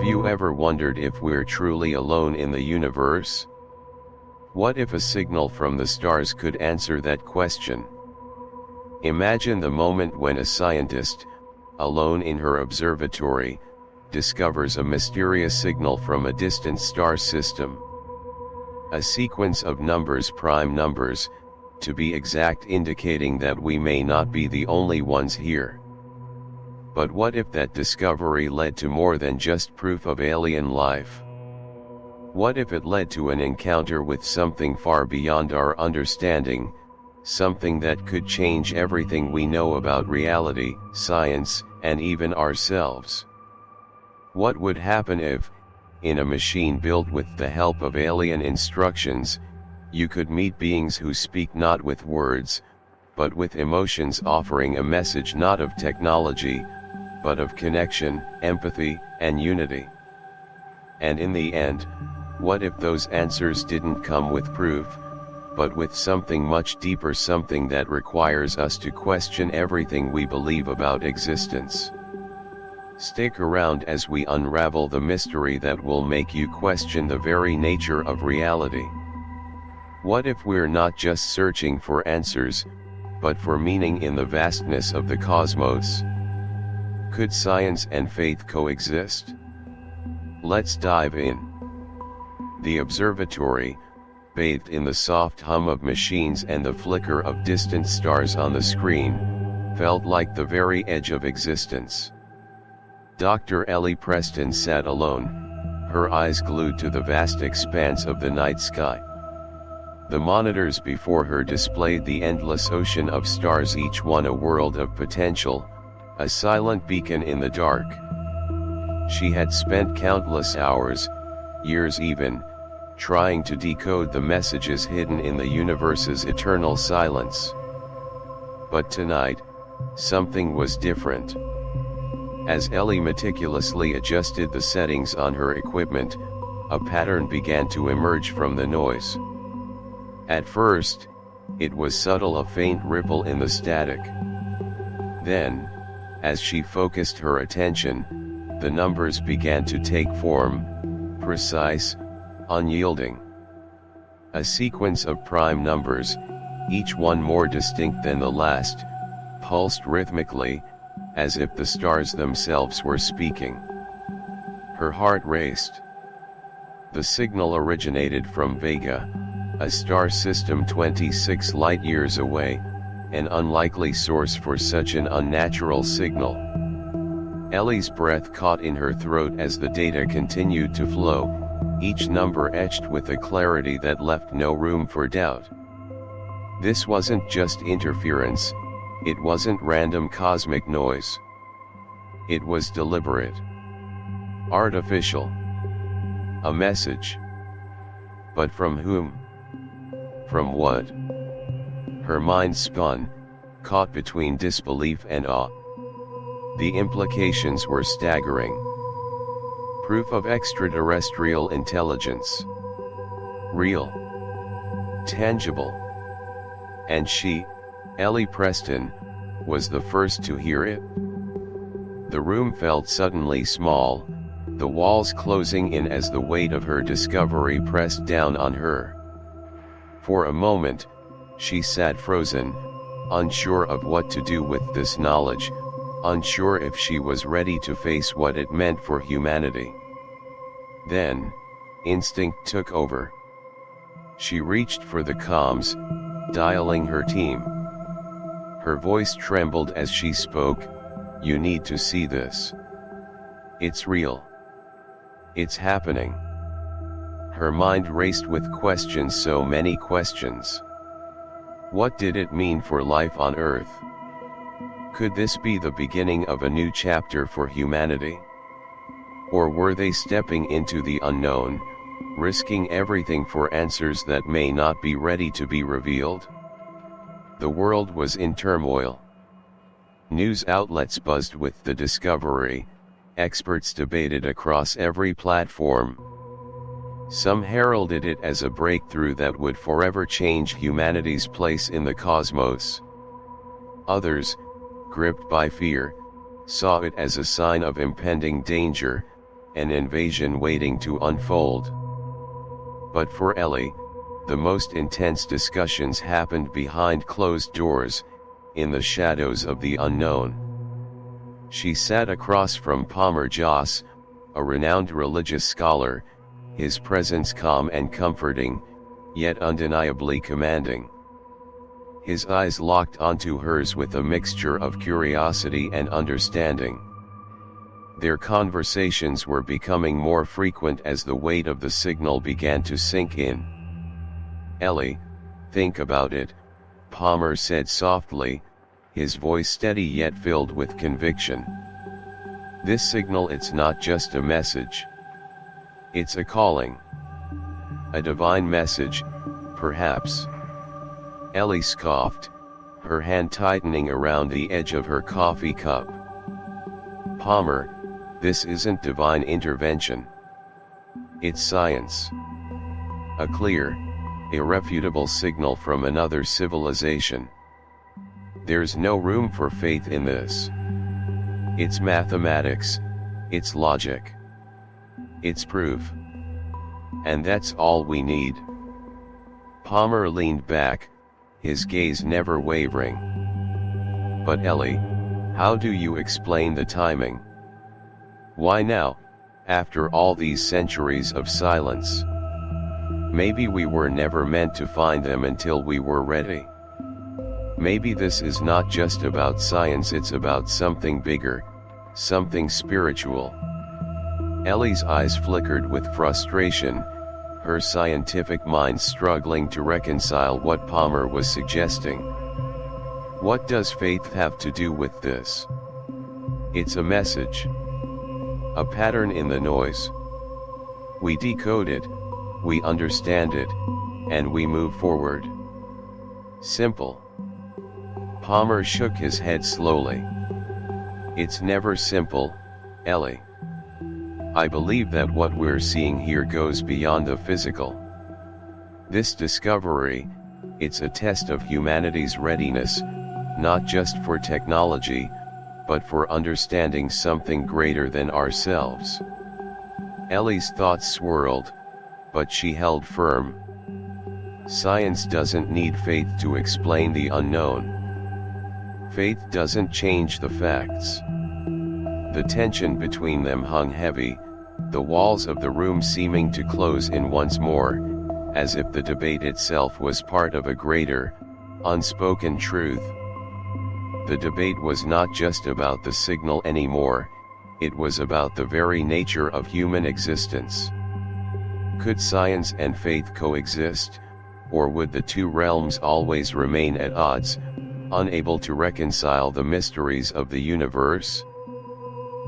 you ever wondered if we're truly alone in the universe? What if a signal from the stars could answer that question? Imagine the moment when a scientist, alone in her observatory, discovers a mysterious signal from a distant star system. A sequence of numbers, prime numbers, to be exact, indicating that we may not be the only ones here. But what if that discovery led to more than just proof of alien life? What if it led to an encounter with something far beyond our understanding, something that could change everything we know about reality, science, and even ourselves? What would happen if, in a machine built with the help of alien instructions, you could meet beings who speak not with words, but with emotions, offering a message not of technology, but of connection, empathy, and unity? And in the end, what if those answers didn't come with proof, but with something much deeper, something that requires us to question everything we believe about existence? Stick around as we unravel the mystery that will make you question the very nature of reality. What if we're not just searching for answers, but for meaning in the vastness of the cosmos? Could science and faith coexist? Let's dive in. The observatory, bathed in the soft hum of machines and the flicker of distant stars on the screen, felt like the very edge of existence. Dr. Ellie Preston sat alone, her eyes glued to the vast expanse of the night sky. The monitors before her displayed the endless ocean of stars, each one a world of potential, a silent beacon in the dark. She had spent countless hours, years even, trying to decode the messages hidden in the universe's eternal silence. But tonight, something was different. As Ellie meticulously adjusted the settings on her equipment, a pattern began to emerge from the noise. At first, it was subtle, a faint ripple in the static. Then, as she focused her attention, the numbers began to take form, precise, unyielding. A sequence of prime numbers, each one more distinct than the last, pulsed rhythmically, as if the stars themselves were speaking. Her heart raced. The signal originated from Vega, a star system 26 light-years away, an unlikely source for such an unnatural signal. Ellie's breath caught in her throat as the data continued to flow, each number etched with a clarity that left no room for doubt. This wasn't just interference, it wasn't random cosmic noise. It was deliberate. Artificial. A message. But from whom? From what? Her mind spun, caught between disbelief and awe. The implications were staggering. Proof of extraterrestrial intelligence. Real. Tangible. And she, Ellie Preston, was the first to hear it. The room felt suddenly small, the walls closing in as the weight of her discovery pressed down on her. For a moment, she sat frozen, unsure of what to do with this knowledge, unsure if she was ready to face what it meant for humanity. Then, instinct took over. She reached for the comms, dialing her team. Her voice trembled as she spoke, "You need to see this. It's real. It's happening." Her mind raced with questions, so many questions. What did it mean for life on Earth? Could this be the beginning of a new chapter for humanity? Or were they stepping into the unknown, risking everything for answers that may not be ready to be revealed? The world was in turmoil. News outlets buzzed with the discovery, experts debated across every platform. Some heralded it as a breakthrough that would forever change humanity's place in the cosmos. Others, gripped by fear, saw it as a sign of impending danger, an invasion waiting to unfold. But for Ellie, the most intense discussions happened behind closed doors, in the shadows of the unknown. She sat across from Palmer Joss, a renowned religious scholar, his presence calm and comforting, yet undeniably commanding. His eyes locked onto hers with a mixture of curiosity and understanding. Their conversations were becoming more frequent as the weight of the signal began to sink in. "Ellie, think about it," Palmer said softly, his voice steady yet filled with conviction. "This signal, it's not just a message. It's a calling. A divine message, perhaps." Ellie scoffed, her hand tightening around the edge of her coffee cup. "Palmer, this isn't divine intervention. It's science. A clear, irrefutable signal from another civilization. There's no room for faith in this. It's mathematics, it's logic. It's proof. And that's all we need." Palmer leaned back, his gaze never wavering. "But Ellie, how do you explain the timing? Why now, after all these centuries of silence? Maybe we were never meant to find them until we were ready. Maybe this is not just about science, it's about something bigger, something spiritual." Ellie's eyes flickered with frustration, her scientific mind struggling to reconcile what Palmer was suggesting. "What does faith have to do with this? It's a message. A pattern in the noise. We decode it, we understand it, and we move forward. Simple." Palmer shook his head slowly. "It's never simple, Ellie. I believe that what we're seeing here goes beyond the physical. This discovery, it's a test of humanity's readiness, not just for technology, but for understanding something greater than ourselves." Ellie's thoughts swirled, but she held firm. Science doesn't need faith to explain the unknown. Faith doesn't change the facts. The tension between them hung heavy, the walls of the room seeming to close in once more, as if the debate itself was part of a greater, unspoken truth. The debate was not just about the signal anymore, it was about the very nature of human existence. Could science and faith coexist, or would the two realms always remain at odds, unable to reconcile the mysteries of the universe?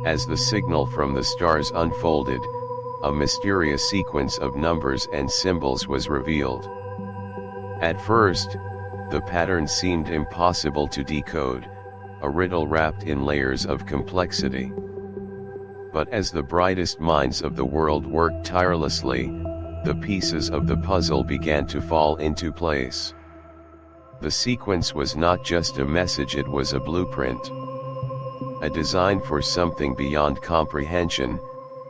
As the signal from the stars unfolded, a mysterious sequence of numbers and symbols was revealed. At first, the pattern seemed impossible to decode, a riddle wrapped in layers of complexity. But as the brightest minds of the world worked tirelessly, the pieces of the puzzle began to fall into place. The sequence was not just a message, it was a blueprint. A design for something beyond comprehension,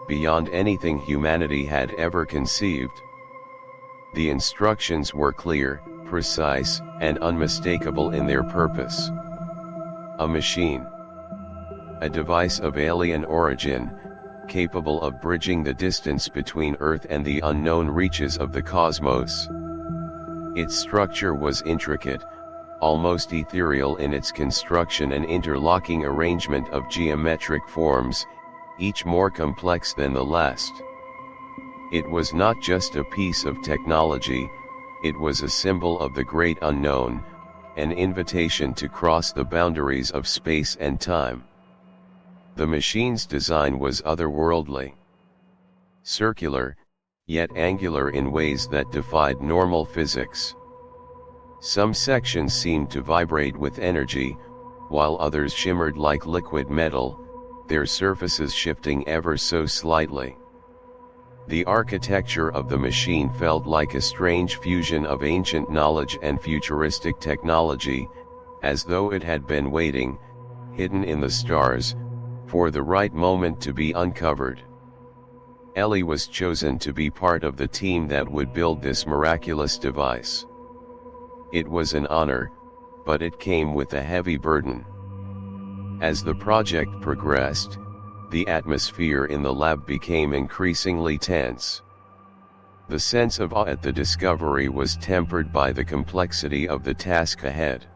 beyond anything humanity had ever conceived. The instructions were clear, precise, and unmistakable in their purpose. A machine. A device of alien origin, capable of bridging the distance between Earth and the unknown reaches of the cosmos. Its structure was intricate, almost ethereal in its construction, an interlocking arrangement of geometric forms, each more complex than the last. It was not just a piece of technology, it was a symbol of the great unknown, an invitation to cross the boundaries of space and time. The machine's design was otherworldly. Circular, yet angular in ways that defied normal physics. Some sections seemed to vibrate with energy, while others shimmered like liquid metal, their surfaces shifting ever so slightly. The architecture of the machine felt like a strange fusion of ancient knowledge and futuristic technology, as though it had been waiting, hidden in the stars, for the right moment to be uncovered. Ellie was chosen to be part of the team that would build this miraculous device. It was an honor, but it came with a heavy burden. As the project progressed, the atmosphere in the lab became increasingly tense. The sense of awe at the discovery was tempered by the complexity of the task ahead.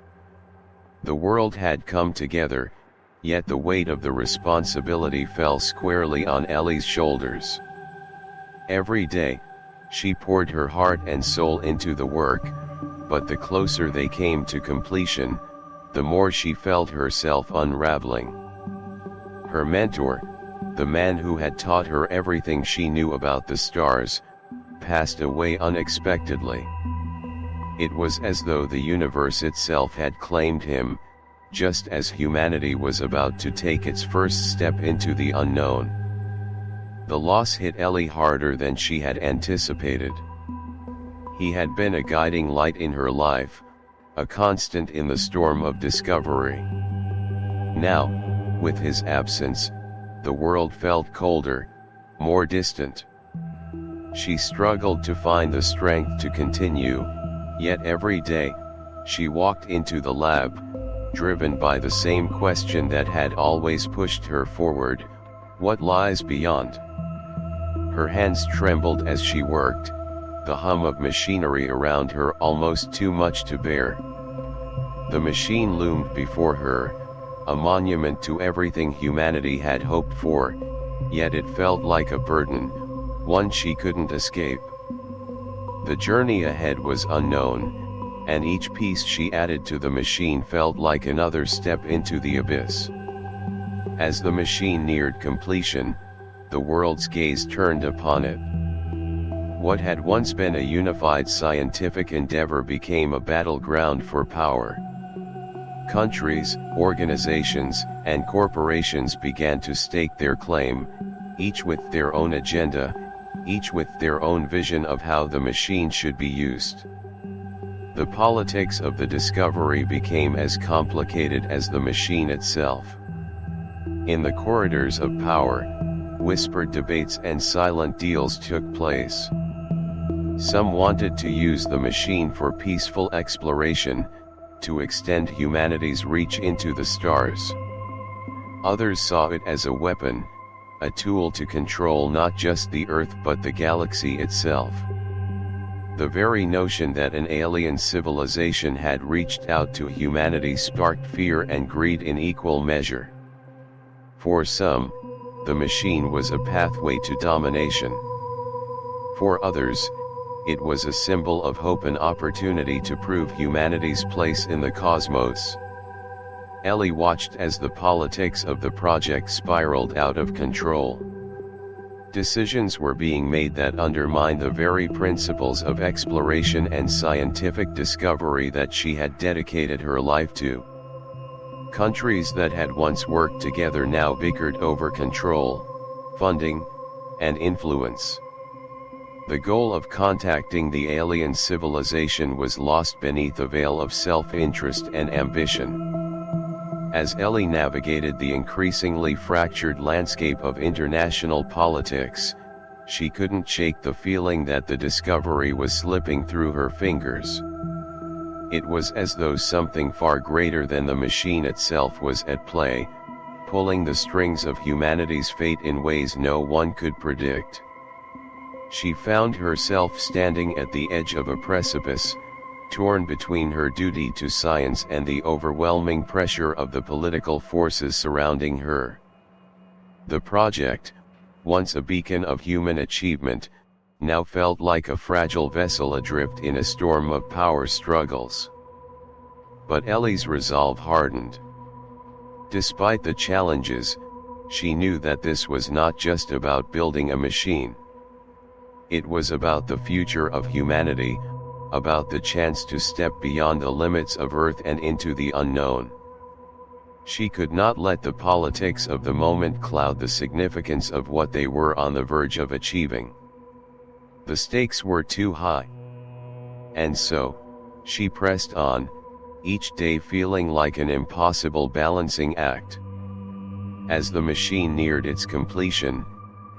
The world had come together, yet the weight of the responsibility fell squarely on Ellie's shoulders. Every day, she poured her heart and soul into the work, but the closer they came to completion, the more she felt herself unraveling. Her mentor, the man who had taught her everything she knew about the stars, passed away unexpectedly. It was as though the universe itself had claimed him, just as humanity was about to take its first step into the unknown. The loss hit Ellie harder than she had anticipated. He had been a guiding light in her life, a constant in the storm of discovery. Now, with his absence, the world felt colder, more distant. She struggled to find the strength to continue, yet every day, she walked into the lab, driven by the same question that had always pushed her forward: what lies beyond? Her hands trembled as she worked, the hum of machinery around her almost too much to bear. The machine loomed before her, a monument to everything humanity had hoped for, yet it felt like a burden, one she couldn't escape. The journey ahead was unknown, and each piece she added to the machine felt like another step into the abyss. As the machine neared completion, the world's gaze turned upon it. What had once been a unified scientific endeavor became a battleground for power. Countries, organizations, and corporations began to stake their claim, each with their own agenda, each with their own vision of how the machine should be used. The politics of the discovery became as complicated as the machine itself. In the corridors of power, whispered debates and silent deals took place. Some wanted to use the machine for peaceful exploration, to extend humanity's reach into the stars. Others saw it as a weapon, a tool to control not just the Earth but the galaxy itself. The very notion that an alien civilization had reached out to humanity sparked fear and greed in equal measure. For some, the machine was a pathway to domination. For others, it was a symbol of hope and opportunity to prove humanity's place in the cosmos. Ellie watched as the politics of the project spiraled out of control. Decisions were being made that undermined the very principles of exploration and scientific discovery that she had dedicated her life to. Countries that had once worked together now bickered over control, funding, and influence. The goal of contacting the alien civilization was lost beneath a veil of self-interest and ambition. As Ellie navigated the increasingly fractured landscape of international politics, she couldn't shake the feeling that the discovery was slipping through her fingers. It was as though something far greater than the machine itself was at play, pulling the strings of humanity's fate in ways no one could predict. She found herself standing at the edge of a precipice, torn between her duty to science and the overwhelming pressure of the political forces surrounding her. The project, once a beacon of human achievement, now felt like a fragile vessel adrift in a storm of power struggles. But Ellie's resolve hardened. Despite the challenges, she knew that this was not just about building a machine. It was about the future of humanity, about the chance to step beyond the limits of Earth and into the unknown. She could not let the politics of the moment cloud the significance of what they were on the verge of achieving. The stakes were too high. And so, she pressed on, each day feeling like an impossible balancing act. As the machine neared its completion,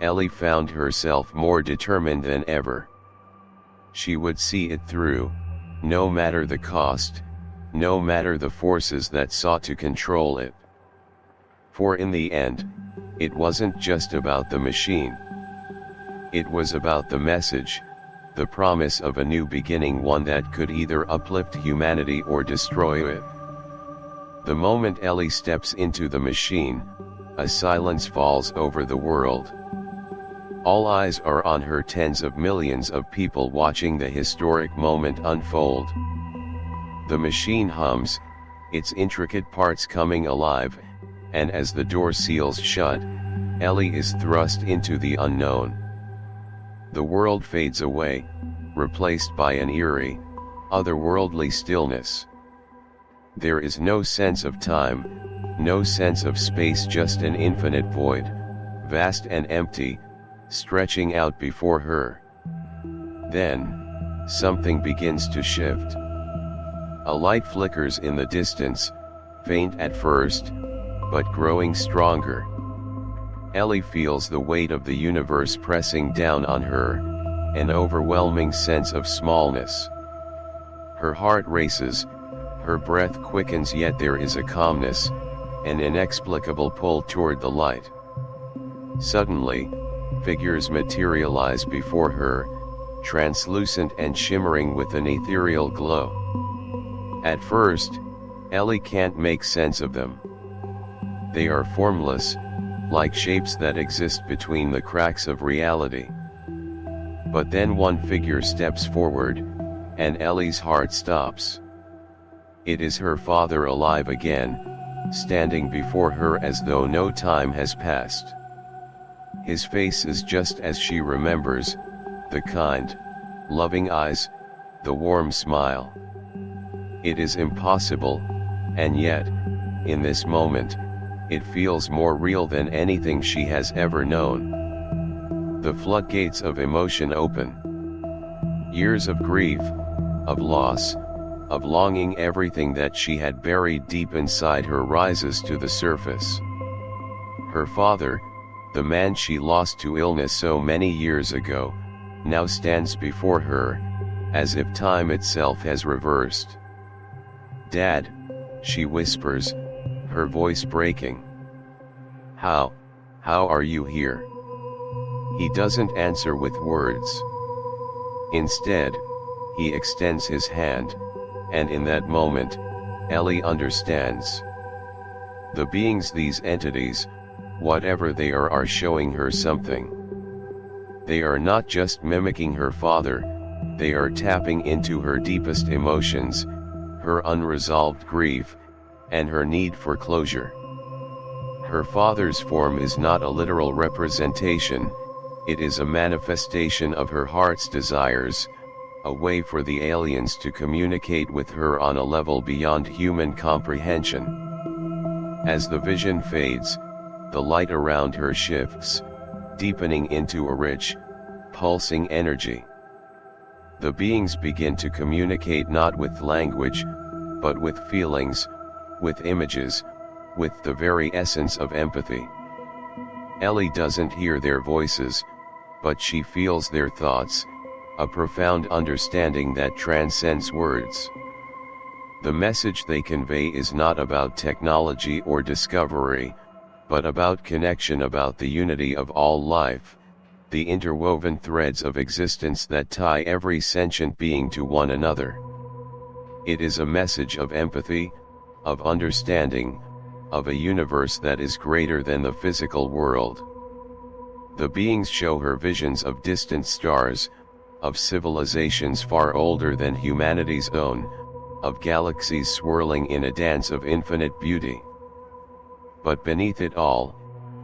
Ellie found herself more determined than ever. She would see it through, no matter the cost, no matter the forces that sought to control it. For in the end, it wasn't just about the machine. It was about the message, the promise of a new beginning, one that could either uplift humanity or destroy it. The moment Ellie steps into the machine, a silence falls over the world. All eyes are on her, tens of millions of people watching the historic moment unfold. The machine hums, its intricate parts coming alive, and as the door seals shut, Ellie is thrust into the unknown. The world fades away, replaced by an eerie, otherworldly stillness. There is no sense of time, no sense of space, just an infinite void, vast and empty, stretching out before her. Then, something begins to shift. A light flickers in the distance, faint at first, but growing stronger. Ellie feels the weight of the universe pressing down on her, an overwhelming sense of smallness. Her heart races, her breath quickens, yet there is a calmness, an inexplicable pull toward the light. Suddenly, figures materialize before her, translucent and shimmering with an ethereal glow. At first, Ellie can't make sense of them. They are formless, like shapes that exist between the cracks of reality. But then one figure steps forward, and Ellie's heart stops. It is her father, alive again, standing before her as though no time has passed. His face is just as she remembers, the kind, loving eyes, the warm smile. It is impossible, and yet, in this moment, it feels more real than anything she has ever known. The floodgates of emotion open. Years of grief, of loss, of longing, everything that she had buried deep inside her rises to the surface. Her father, the man she lost to illness so many years ago, now stands before her, as if time itself has reversed. "Dad," she whispers, her voice breaking. How are you here?" He doesn't answer with words. Instead, he extends his hand, and in that moment, Ellie understands. The beings, these entities, whatever they are showing her something. They are not just mimicking her father, they are tapping into her deepest emotions, her unresolved grief, and her need for closure. Her father's form is not a literal representation, it is a manifestation of her heart's desires, a way for the aliens to communicate with her on a level beyond human comprehension. As the vision fades, the light around her shifts, deepening into a rich, pulsing energy. The beings begin to communicate not with language, but with feelings, with images, with the very essence of empathy. Ellie doesn't hear their voices, but she feels their thoughts, a profound understanding that transcends words. The message they convey is not about technology or discovery, but about connection, about the unity of all life, the interwoven threads of existence that tie every sentient being to one another. It is a message of empathy, of understanding, of a universe that is greater than the physical world. The beings show her visions of distant stars, of civilizations far older than humanity's own, of galaxies swirling in a dance of infinite beauty. But beneath it all,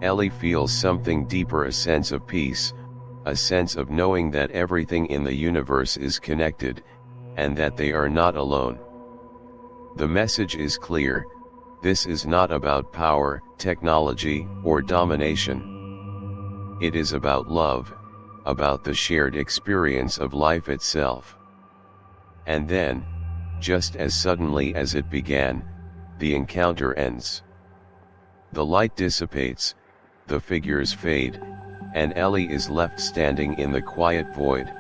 Ellie feels something deeper, a sense of peace, a sense of knowing that everything in the universe is connected, and that they are not alone. The message is clear: this is not about power, technology, or domination. It is about love, about the shared experience of life itself. And then, just as suddenly as it began, the encounter ends. The light dissipates, the figures fade, and Ellie is left standing in the quiet void,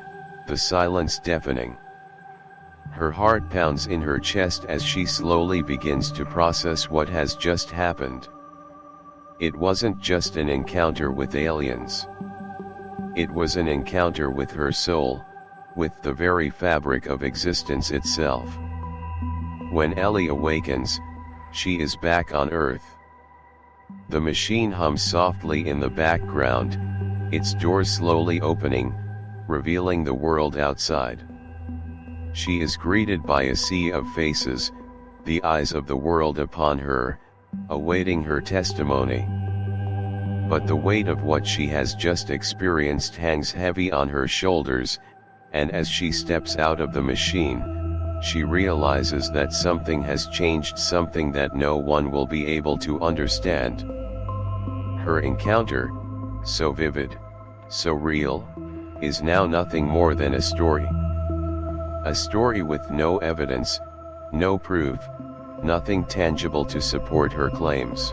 the silence deafening. Her heart pounds in her chest as she slowly begins to process what has just happened. It wasn't just an encounter with aliens. It was an encounter with her soul, with the very fabric of existence itself. When Ellie awakens, she is back on Earth. The machine hums softly in the background, its doors slowly opening, revealing the world outside. She is greeted by a sea of faces, the eyes of the world upon her, awaiting her testimony. But the weight of what she has just experienced hangs heavy on her shoulders, and as she steps out of the machine, she realizes that something has changed, something that no one will be able to understand. Her encounter, so vivid, so real, is now nothing more than a story. A story with no evidence, no proof, nothing tangible to support her claims.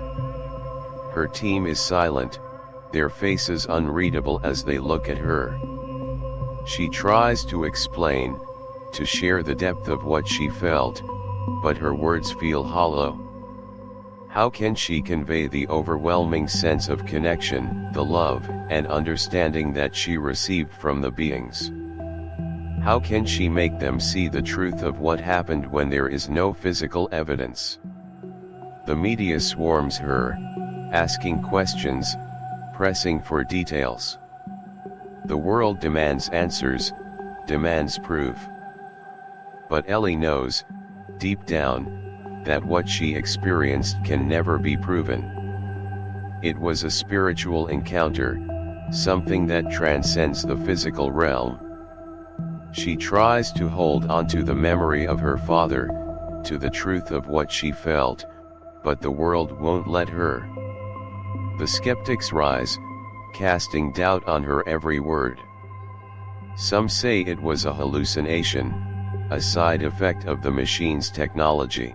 Her team is silent, their faces unreadable as they look at her. She tries to explain, to share the depth of what she felt, but her words feel hollow. How can she convey the overwhelming sense of connection, the love and understanding that she received from the beings? How can she make them see the truth of what happened when there is no physical evidence? The media swarms her, asking questions, pressing for details. The world demands answers, demands proof. But Ellie knows, deep down, that what she experienced can never be proven. It was a spiritual encounter, something that transcends the physical realm. She tries to hold onto the memory of her father, to the truth of what she felt, but the world won't let her. The skeptics rise, casting doubt on her every word. Some say it was a hallucination, a side effect of the machine's technology.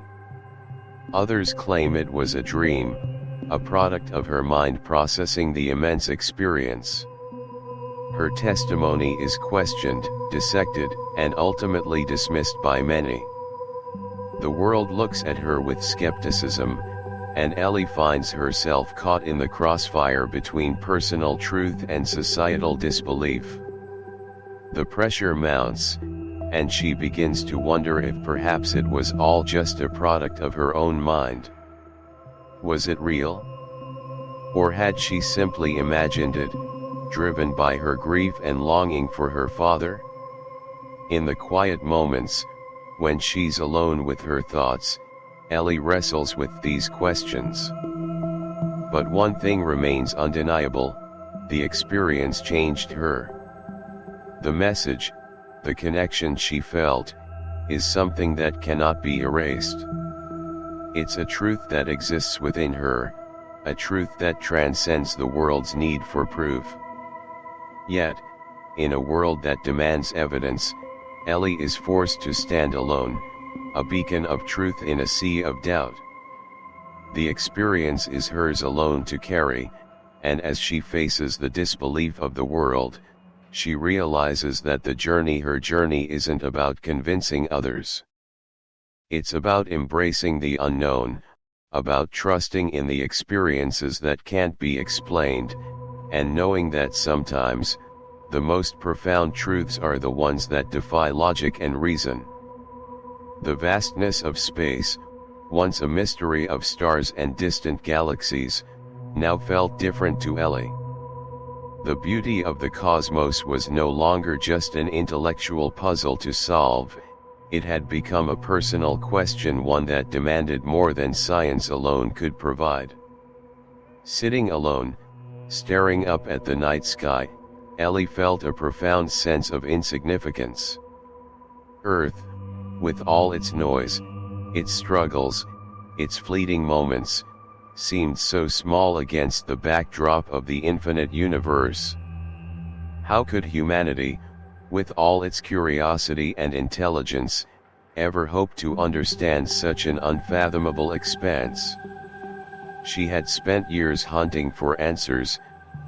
Others claim it was a dream, a product of her mind processing the immense experience. Her testimony is questioned, dissected, and ultimately dismissed by many. The world looks at her with skepticism, and Ellie finds herself caught in the crossfire between personal truth and societal disbelief. The pressure mounts, and she begins to wonder if perhaps it was all just a product of her own mind. Was it real? Or had she simply imagined it, driven by her grief and longing for her father? In the quiet moments, when she's alone with her thoughts, Ellie wrestles with these questions. But one thing remains undeniable: the experience changed her. The message, the connection she felt, is something that cannot be erased. It's a truth that exists within her, a truth that transcends the world's need for proof. Yet, in a world that demands evidence, Ellie is forced to stand alone, a beacon of truth in a sea of doubt. The experience is hers alone to carry, and as she faces the disbelief of the world, she realizes that her journey isn't about convincing others. It's about embracing the unknown, about trusting in the experiences that can't be explained, and knowing that sometimes, the most profound truths are the ones that defy logic and reason. The vastness of space, once a mystery of stars and distant galaxies, now felt different to Ellie. The beauty of the cosmos was no longer just an intellectual puzzle to solve, it had become a personal question, one that demanded more than science alone could provide. Sitting alone, staring up at the night sky, Ellie felt a profound sense of insignificance. Earth, with all its noise, its struggles, its fleeting moments, seemed so small against the backdrop of the infinite universe. How could humanity, with all its curiosity and intelligence, ever hope to understand such an unfathomable expanse? She had spent years hunting for answers,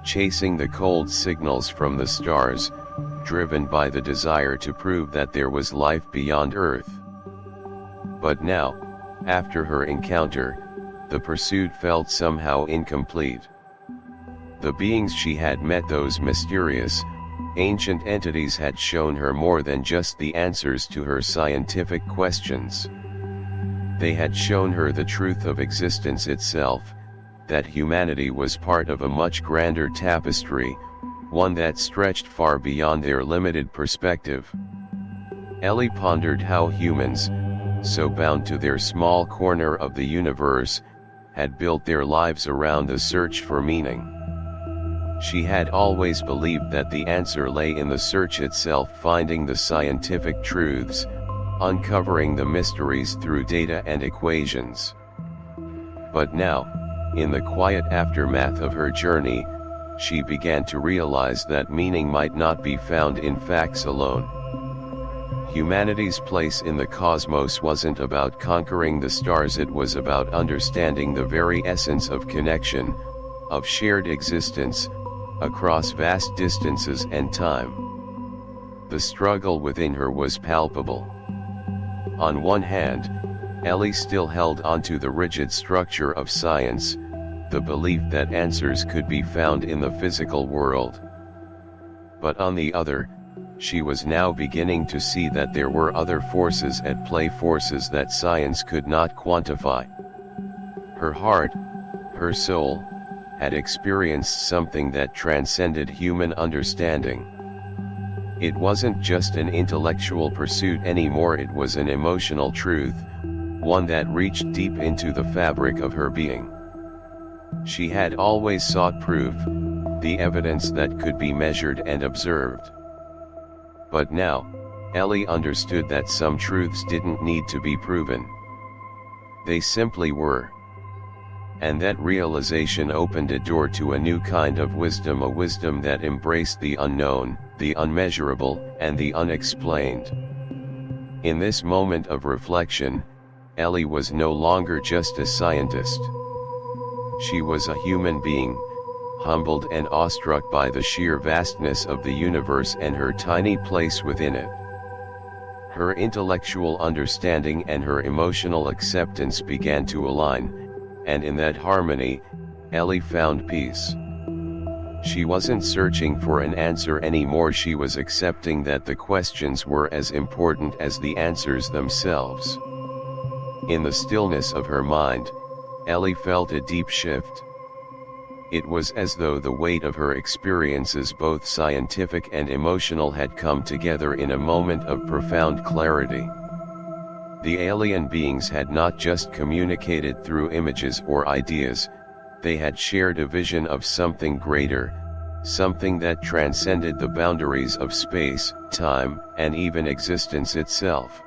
chasing the cold signals from the stars, driven by the desire to prove that there was life beyond Earth. But now, after her encounter, the pursuit felt somehow incomplete. The beings she had met, those mysterious, ancient entities, had shown her more than just the answers to her scientific questions. They had shown her the truth of existence itself, that humanity was part of a much grander tapestry, one that stretched far beyond their limited perspective. Ellie pondered how humans, so bound to their small corner of the universe, had built their lives around the search for meaning. She had always believed that the answer lay in the search itself, finding the scientific truths, uncovering the mysteries through data and equations. But now, in the quiet aftermath of her journey, she began to realize that meaning might not be found in facts alone. Humanity's place in the cosmos wasn't about conquering the stars, it was about understanding the very essence of connection, of shared existence, across vast distances and time. The struggle within her was palpable. On one hand, Ellie still held onto the rigid structure of science, the belief that answers could be found in the physical world. But on the other, she was now beginning to see that there were other forces at play, forces that science could not quantify. Her heart, her soul, had experienced something that transcended human understanding. It wasn't just an intellectual pursuit anymore, it was an emotional truth, one that reached deep into the fabric of her being. She had always sought proof, the evidence that could be measured and observed. But now, Ellie understood that some truths didn't need to be proven. They simply were. And that realization opened a door to a new kind of wisdom, a wisdom that embraced the unknown, the unmeasurable, and the unexplained. In this moment of reflection, Ellie was no longer just a scientist. She was a human being, humbled and awestruck by the sheer vastness of the universe and her tiny place within it. Her intellectual understanding and her emotional acceptance began to align, and in that harmony, Ellie found peace. She wasn't searching for an answer anymore, she was accepting that the questions were as important as the answers themselves. In the stillness of her mind, Ellie felt a deep shift. It was as though the weight of her experiences, both scientific and emotional, had come together in a moment of profound clarity. The alien beings had not just communicated through images or ideas, they had shared a vision of something greater, something that transcended the boundaries of space, time, and even existence itself.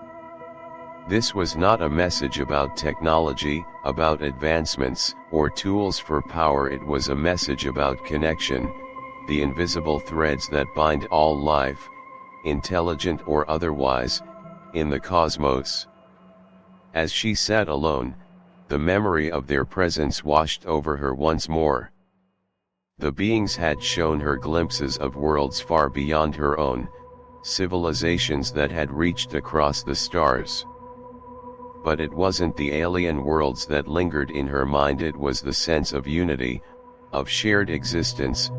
This was not a message about technology, about advancements, or tools for power. It was a message about connection, the invisible threads that bind all life, intelligent or otherwise, in the cosmos. As she sat alone, the memory of their presence washed over her once more. The beings had shown her glimpses of worlds far beyond her own, civilizations that had reached across the stars. But it wasn't the alien worlds that lingered in her mind, it was the sense of unity, of shared existence,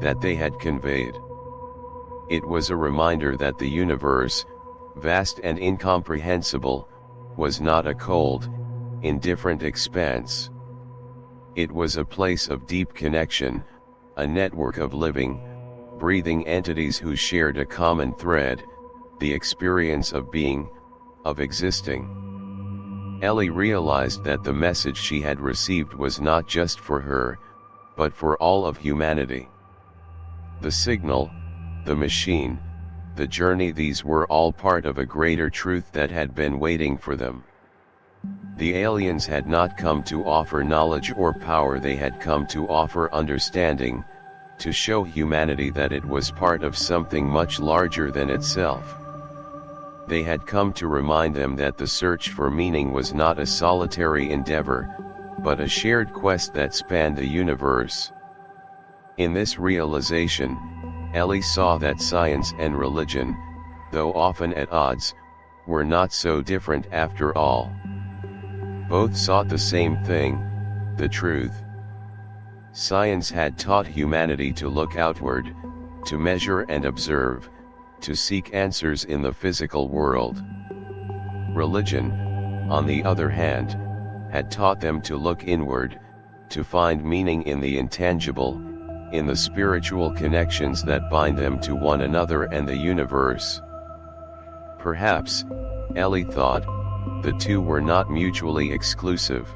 that they had conveyed. It was a reminder that the universe, vast and incomprehensible, was not a cold, indifferent expanse. It was a place of deep connection, a network of living, breathing entities who shared a common thread, the experience of being, of existing. Ellie realized that the message she had received was not just for her, but for all of humanity. The signal, the machine, the journey, these were all part of a greater truth that had been waiting for them. The aliens had not come to offer knowledge or power, they had come to offer understanding, to show humanity that it was part of something much larger than itself. They had come to remind them that the search for meaning was not a solitary endeavor, but a shared quest that spanned the universe. In this realization, Ellie saw that science and religion, though often at odds, were not so different after all. Both sought the same thing, the truth. Science had taught humanity to look outward, to measure and observe, to seek answers in the physical world. Religion, on the other hand, had taught them to look inward, to find meaning in the intangible, in the spiritual connections that bind them to one another and the universe. Perhaps, Ellie thought, the two were not mutually exclusive.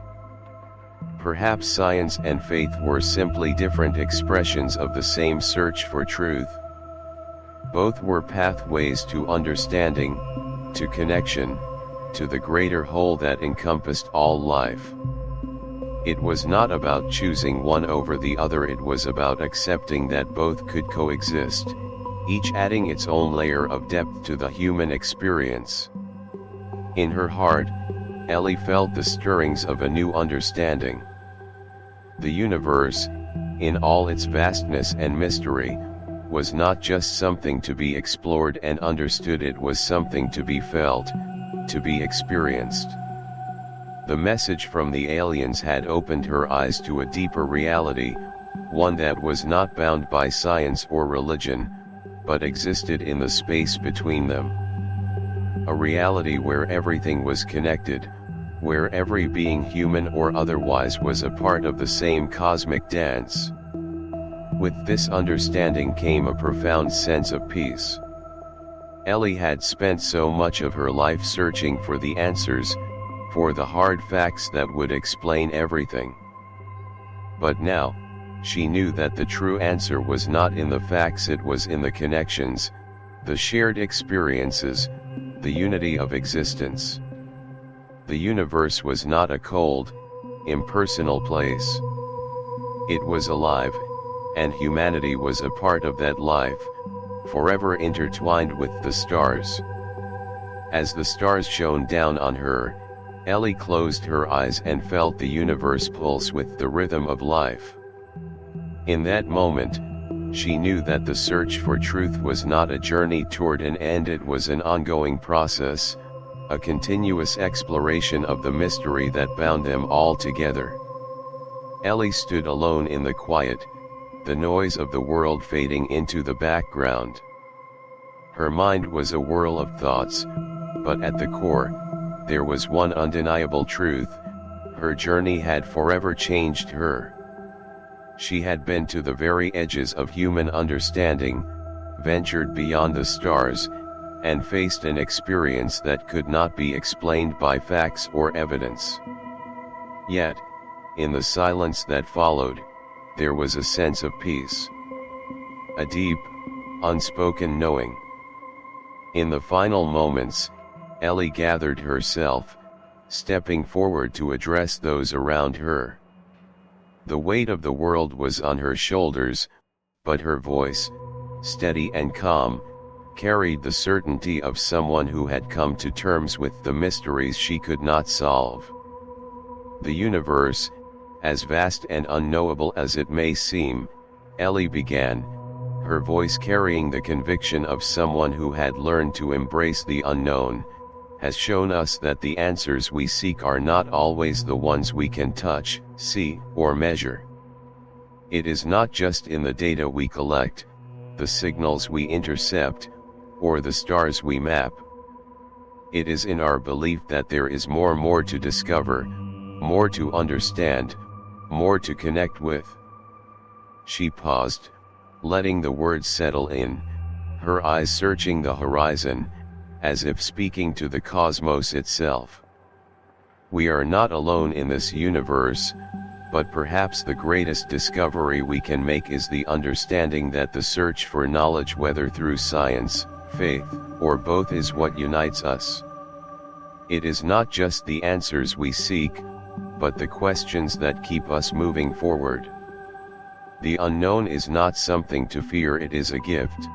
Perhaps science and faith were simply different expressions of the same search for truth. Both were pathways to understanding, to connection, to the greater whole that encompassed all life. It was not about choosing one over the other, it was about accepting that both could coexist, each adding its own layer of depth to the human experience. In her heart, Ellie felt the stirrings of a new understanding. The universe, in all its vastness and mystery, was not just something to be explored and understood, it was something to be felt, to be experienced. The message from the aliens had opened her eyes to a deeper reality, one that was not bound by science or religion, but existed in the space between them. A reality where everything was connected, where every being, human or otherwise, was a part of the same cosmic dance. With this understanding came a profound sense of peace. Ellie had spent so much of her life searching for the answers, for the hard facts that would explain everything. But now, she knew that the true answer was not in the facts, it was in the connections, the shared experiences, the unity of existence. The universe was not a cold, impersonal place. It was alive, and humanity was a part of that life, forever intertwined with the stars. As the stars shone down on her, Ellie closed her eyes and felt the universe pulse with the rhythm of life. In that moment, she knew that the search for truth was not a journey toward an end, it was an ongoing process, a continuous exploration of the mystery that bound them all together. Ellie stood alone in the quiet, the noise of the world fading into the background. Her mind was a whirl of thoughts, but at the core, there was one undeniable truth: her journey had forever changed her. She had been to the very edges of human understanding, ventured beyond the stars, and faced an experience that could not be explained by facts or evidence. Yet, in the silence that followed, there was a sense of peace. A deep, unspoken knowing. In the final moments, Ellie gathered herself, stepping forward to address those around her. The weight of the world was on her shoulders, but her voice, steady and calm, carried the certainty of someone who had come to terms with the mysteries she could not solve. The universe, as vast and unknowable as it may seem, Ellie began, her voice carrying the conviction of someone who had learned to embrace the unknown, has shown us that the answers we seek are not always the ones we can touch, see, or measure. It is not just in the data we collect, the signals we intercept, or the stars we map. It is in our belief that there is more to discover, more to understand, more to connect with. She paused, letting the words settle in, her eyes searching the horizon, as if speaking to the cosmos itself. We are not alone in this universe, but perhaps the greatest discovery we can make is the understanding that the search for knowledge, whether through science, faith, or both, is what unites us. It is not just the answers we seek, but the questions that keep us moving forward. The unknown is not something to fear, it is a gift.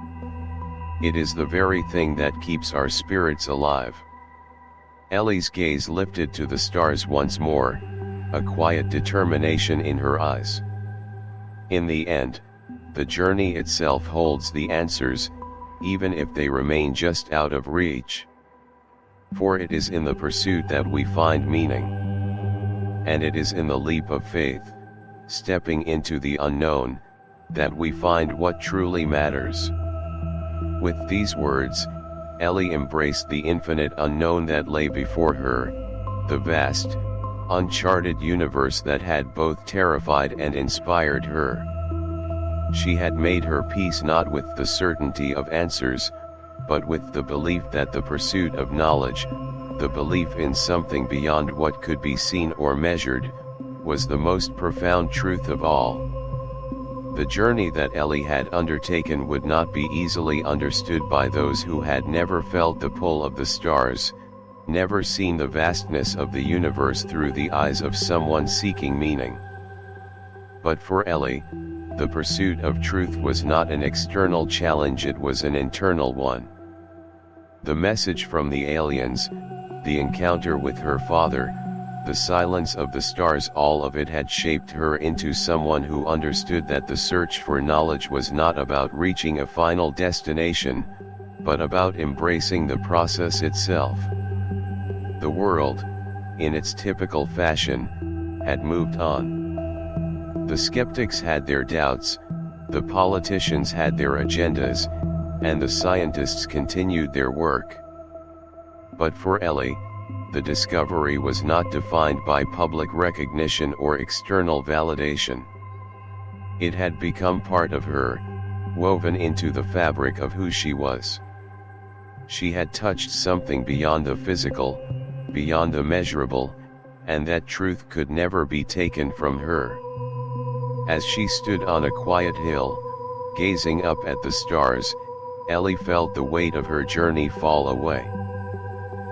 It is the very thing that keeps our spirits alive. Ellie's gaze lifted to the stars once more, a quiet determination in her eyes. In the end, the journey itself holds the answers, even if they remain just out of reach. For it is in the pursuit that we find meaning. And it is in the leap of faith, stepping into the unknown, that we find what truly matters. With these words, Ellie embraced the infinite unknown that lay before her, the vast, uncharted universe that had both terrified and inspired her. She had made her peace not with the certainty of answers, but with the belief that the pursuit of knowledge, the belief in something beyond what could be seen or measured, was the most profound truth of all. The journey that Ellie had undertaken would not be easily understood by those who had never felt the pull of the stars, never seen the vastness of the universe through the eyes of someone seeking meaning. But for Ellie, the pursuit of truth was not an external challenge, it was an internal one. The message from the aliens, the encounter with her father, the silence of the stars, all of it had shaped her into someone who understood that the search for knowledge was not about reaching a final destination, but about embracing the process itself. The world, in its typical fashion, had moved on. The skeptics had their doubts, the politicians had their agendas, and the scientists continued their work. But for Ellie, the discovery was not defined by public recognition or external validation. It had become part of her, woven into the fabric of who she was. She had touched something beyond the physical, beyond the measurable, and that truth could never be taken from her. As she stood on a quiet hill, gazing up at the stars, Ellie felt the weight of her journey fall away.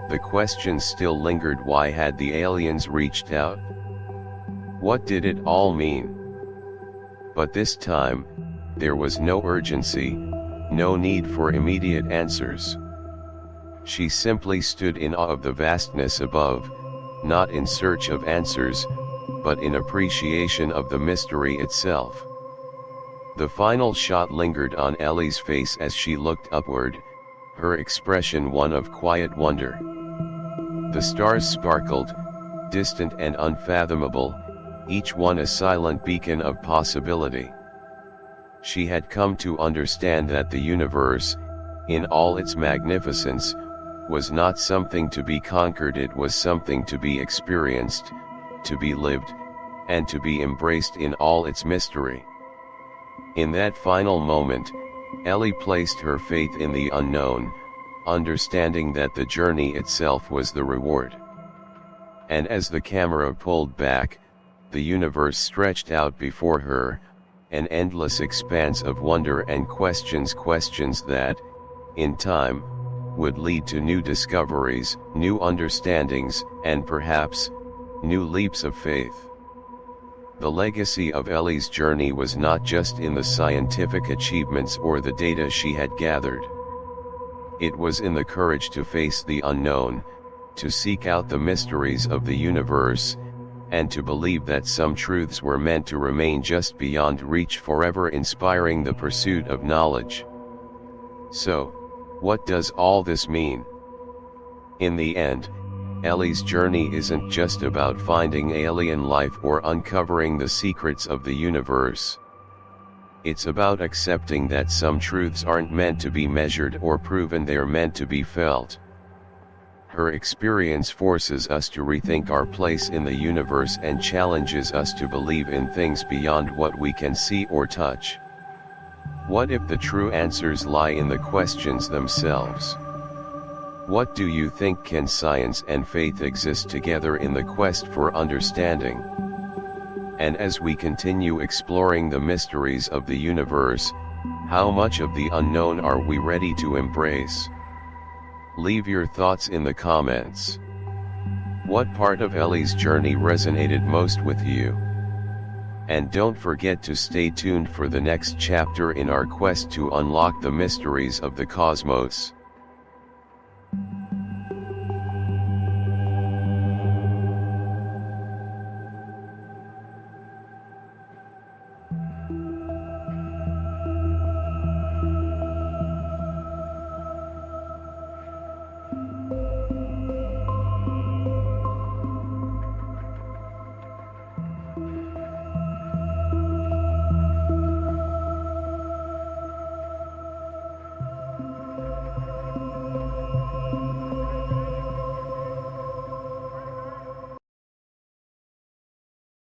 The questions still lingered. Why had the aliens reached out? What did it all mean? But this time, there was no urgency, no need for immediate answers. She simply stood in awe of the vastness above, not in search of answers, but in appreciation of the mystery itself. The final shot lingered on Ellie's face as she looked upward, her expression one of quiet wonder. The stars sparkled, distant and unfathomable, each one a silent beacon of possibility. She had come to understand that the universe, in all its magnificence, was not something to be conquered, it was something to be experienced, to be lived, and to be embraced in all its mystery. In that final moment, Ellie placed her faith in the unknown, understanding that the journey itself was the reward. And as the camera pulled back, the universe stretched out before her, an endless expanse of wonder and questions that, in time, would lead to new discoveries, new understandings, and perhaps, new leaps of faith. The legacy of Ellie's journey was not just in the scientific achievements or the data she had gathered. It was in the courage to face the unknown, to seek out the mysteries of the universe, and to believe that some truths were meant to remain just beyond reach, forever inspiring the pursuit of knowledge. So, what does all this mean? In the end, Ellie's journey isn't just about finding alien life or uncovering the secrets of the universe. It's about accepting that some truths aren't meant to be measured or proven, they're meant to be felt. Her experience forces us to rethink our place in the universe and challenges us to believe in things beyond what we can see or touch. What if the true answers lie in the questions themselves? What do you think? Can science and faith exist together in the quest for understanding? And as we continue exploring the mysteries of the universe, how much of the unknown are we ready to embrace? Leave your thoughts in the comments. What part of Ellie's journey resonated most with you? And don't forget to stay tuned for the next chapter in our quest to unlock the mysteries of the cosmos.